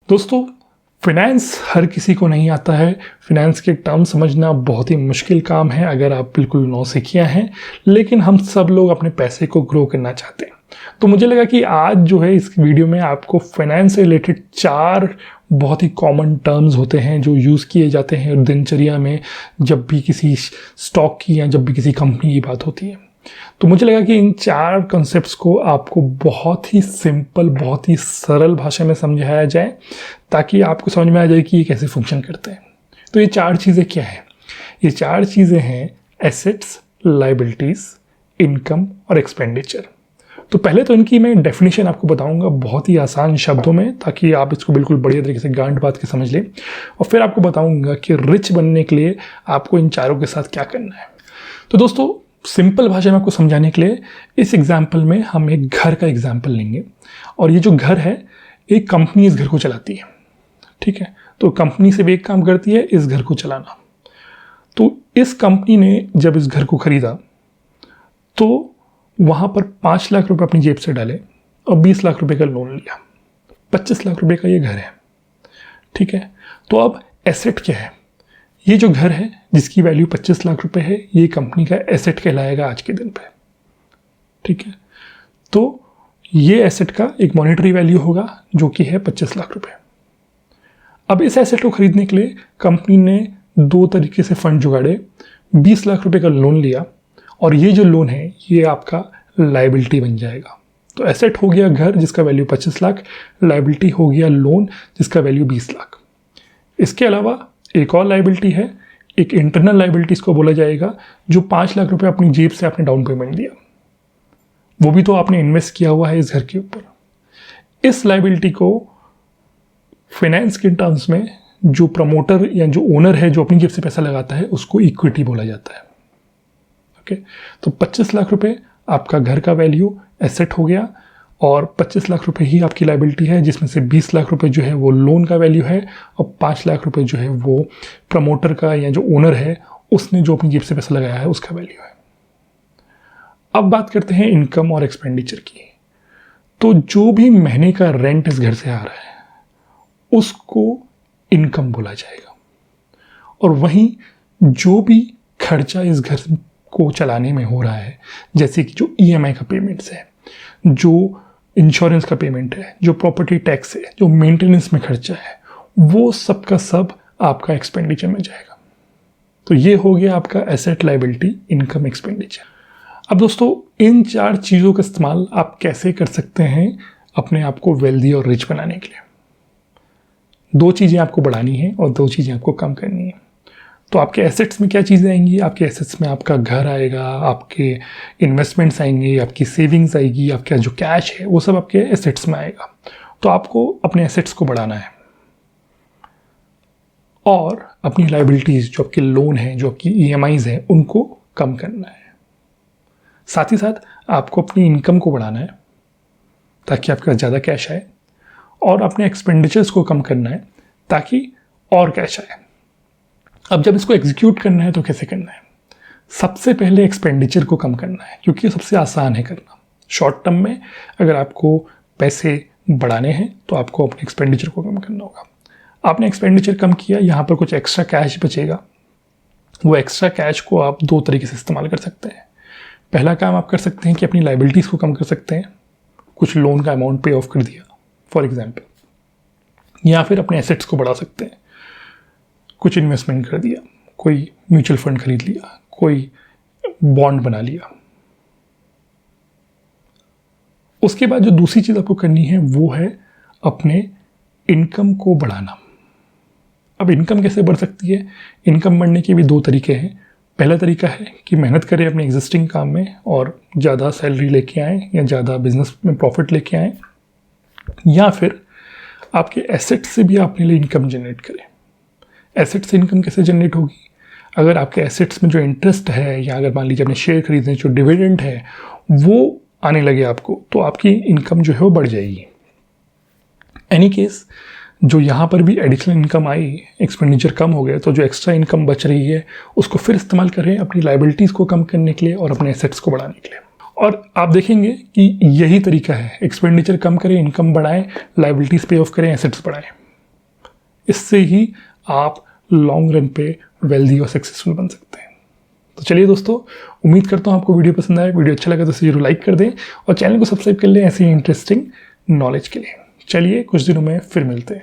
दोस्तों, फिनेंस हर किसी को नहीं आता है। फिनेंस के टर्म समझना बहुत ही मुश्किल काम है अगर आप बिल्कुल नौसिखिया हैं, लेकिन हम सब लोग अपने पैसे को ग्रो करना चाहते हैं। तो मुझे लगा कि आज जो है इस वीडियो में आपको फाइनेंस से रिलेटेड 4 बहुत ही कॉमन टर्म्स होते हैं जो यूज़ किए जाते हैं दिनचर्या में, जब भी किसी स्टॉक की या जब भी किसी कंपनी की बात होती है। तो मुझे लगा कि इन 4 कॉन्सेप्ट्स को आपको बहुत ही सिंपल, बहुत ही सरल भाषा में समझाया जाए ताकि आपको समझ में आ जाए कि ये कैसे फंक्शन करते हैं। तो ये 4 चीज़ें क्या हैं? ये 4 चीज़ें हैं एसेट्स, लायबिलिटीज़, इनकम और एक्सपेंडिचर। तो पहले तो इनकी मैं डेफिनेशन आपको बताऊंगा बहुत ही आसान शब्दों में, ताकि आप इसको बिल्कुल बढ़िया तरीके से गांठ बात के समझ लें, और फिर आपको बताऊंगा कि रिच बनने के लिए आपको इन चारों के साथ क्या करना है। तो दोस्तों, सिंपल भाषा में आपको समझाने के लिए इस एग्जाम्पल में हम एक घर का एग्जाम्पल लेंगे। और ये जो घर है, एक कंपनी इस घर को चलाती है, ठीक है। तो कंपनी से भी एक काम करती है, इस घर को चलाना। तो इस कंपनी ने जब इस घर को खरीदा तो वहाँ पर 5 लाख रुपए अपनी जेब से डाले और 20 लाख रुपए का लोन लिया। 25 लाख रुपए का ये घर है, ठीक है। तो अब एसेट क्या है? ये जो घर है जिसकी वैल्यू 25 लाख रुपए है, ये कंपनी का एसेट कहलाएगा आज के दिन पे, ठीक है। तो ये एसेट का एक मॉनेटरी वैल्यू होगा जो कि है 25 लाख रुपए। अब इस एसेट को खरीदने के लिए कंपनी ने 2 तरीके से फंड जुगाड़े। 20 लाख रुपए का लोन लिया और ये जो लोन है ये आपका लायबिलिटी बन जाएगा। तो एसेट हो गया घर जिसका वैल्यू 25 लाख, लायबिलिटी हो गया लोन जिसका वैल्यू 20 लाख। इसके अलावा एक और लायबिलिटी है, एक इंटरनल लायबिलिटी इसको बोला जाएगा, जो 5 लाख रुपए अपनी जेब से आपने डाउन पेमेंट दिया, वो भी तो आपने इन्वेस्ट किया हुआ है इस घर के ऊपर। इस लायबिलिटी को फाइनेंस के टर्म्स में जो प्रमोटर या जो ओनर है जो अपनी जेब से पैसा लगाता है उसको इक्विटी बोला जाता है, ओके। तो 25 लाख रुपए आपका घर का वैल्यू एसेट हो गया और 25 लाख रुपए ही आपकी लायबिलिटी है, जिसमें से 20 लाख रुपए जो है वो लोन का वैल्यू है और 5 लाख रुपए जो है वो प्रमोटर का या जो ओनर है उसने जो अपनी जेब से पैसा लगाया है उसका वैल्यू है। अब बात करते हैं इनकम और एक्सपेंडिचर की। तो जो भी महीने का रेंट इस घर से आ रहा है उसको इनकम बोला जाएगा, और वहीं जो भी खर्चा इस घर को चलाने में हो रहा है, जैसे कि जो ईएमआई का पेमेंट्स है, जो इंश्योरेंस का पेमेंट है, जो प्रॉपर्टी टैक्स है, जो मेंटेनेंस में खर्चा है, वो सब का सब आपका एक्सपेंडिचर में जाएगा। तो ये हो गया आपका एसेट, लायबिलिटी, इनकम, एक्सपेंडिचर। अब दोस्तों, इन 4 चीज़ों का इस्तेमाल आप कैसे कर सकते हैं अपने आप को वेल्दी और रिच बनाने के लिए? 2 चीज़ें आपको बढ़ानी है और 2 चीज़ें आपको कम करनी है। तो आपके एसेट्स में क्या चीज़ें आएंगी? आपके एसेट्स में आपका घर आएगा, आपके इन्वेस्टमेंट्स आएंगे, आपकी सेविंग्स आएगी, आपका जो कैश है वो सब आपके एसेट्स में आएगा। तो आपको अपने एसेट्स को बढ़ाना है और अपनी लायबिलिटीज़, जो आपके लोन हैं, जो आपकी ईएमआईज़ हैं, उनको कम करना है। साथ ही साथ आपको अपनी इनकम को बढ़ाना है ताकि आपके पास ज़्यादा कैश आए, और अपने एक्सपेंडिचर्स को कम करना है ताकि और कैश आए। अब जब इसको एग्जीक्यूट करना है तो कैसे करना है? सबसे पहले एक्सपेंडिचर को कम करना है, क्योंकि ये सबसे आसान है करना। शॉर्ट टर्म में अगर आपको पैसे बढ़ाने हैं तो आपको अपने एक्सपेंडिचर को कम करना होगा। आपने एक्सपेंडिचर कम किया, यहाँ पर कुछ एक्स्ट्रा कैश बचेगा। वो एक्स्ट्रा कैश को आप 2 तरीके से इस्तेमाल कर सकते हैं। पहला काम आप कर सकते हैं कि अपनी लायबिलिटीज़ को कम कर सकते हैं, कुछ लोन का अमाउंट पे ऑफ कर दिया फॉर एग्जाम्पल, या फिर अपने एसेट्स को बढ़ा सकते हैं, कुछ इन्वेस्टमेंट कर दिया, कोई म्यूचुअल फंड खरीद लिया, कोई बॉन्ड बना लिया। उसके बाद जो दूसरी चीज़ आपको करनी है वो है अपने इनकम को बढ़ाना। अब इनकम कैसे बढ़ सकती है? इनकम बढ़ने के भी 2 तरीके हैं। पहला तरीका है कि मेहनत करें अपने एग्जिस्टिंग काम में और ज़्यादा सैलरी लेके आएँ या ज़्यादा बिजनेस में प्रॉफिट लेके आएँ, या फिर आपके एसेट से भी अपने लिए इनकम जनरेट करें। एसेट से इनकम कैसे जनरेट होगी? अगर आपके एसेट्स में जो इंटरेस्ट है, या अगर मान लीजिए आपने शेयर खरीदे, जो डिविडेंड है वो आने लगे आपको, तो आपकी इनकम जो है वो बढ़ जाएगी। एनी केस, जो यहाँ पर भी एडिशनल इनकम आई, एक्सपेंडिचर कम हो गया, तो जो एक्स्ट्रा इनकम बच रही है उसको फिर इस्तेमाल करें अपनी लायबिलिटीज़ को कम करने के लिए और अपने एसेट्स को बढ़ाने के लिए। और आप देखेंगे कि यही तरीका है, एक्सपेंडिचर कम करें, इनकम बढ़ाएं, लायबिलिटीज़ पे ऑफ करें, एसेट्स बढ़ाएं। इससे ही आप लॉन्ग रन पे वेल्दी और सक्सेसफुल बन सकते हैं। तो चलिए दोस्तों, उम्मीद करता हूँ आपको वीडियो पसंद आए। वीडियो अच्छा लगा तो जरूर लाइक कर दें और चैनल को सब्सक्राइब कर लें ऐसी इंटरेस्टिंग नॉलेज के लिए। चलिए कुछ दिनों में फिर मिलते हैं।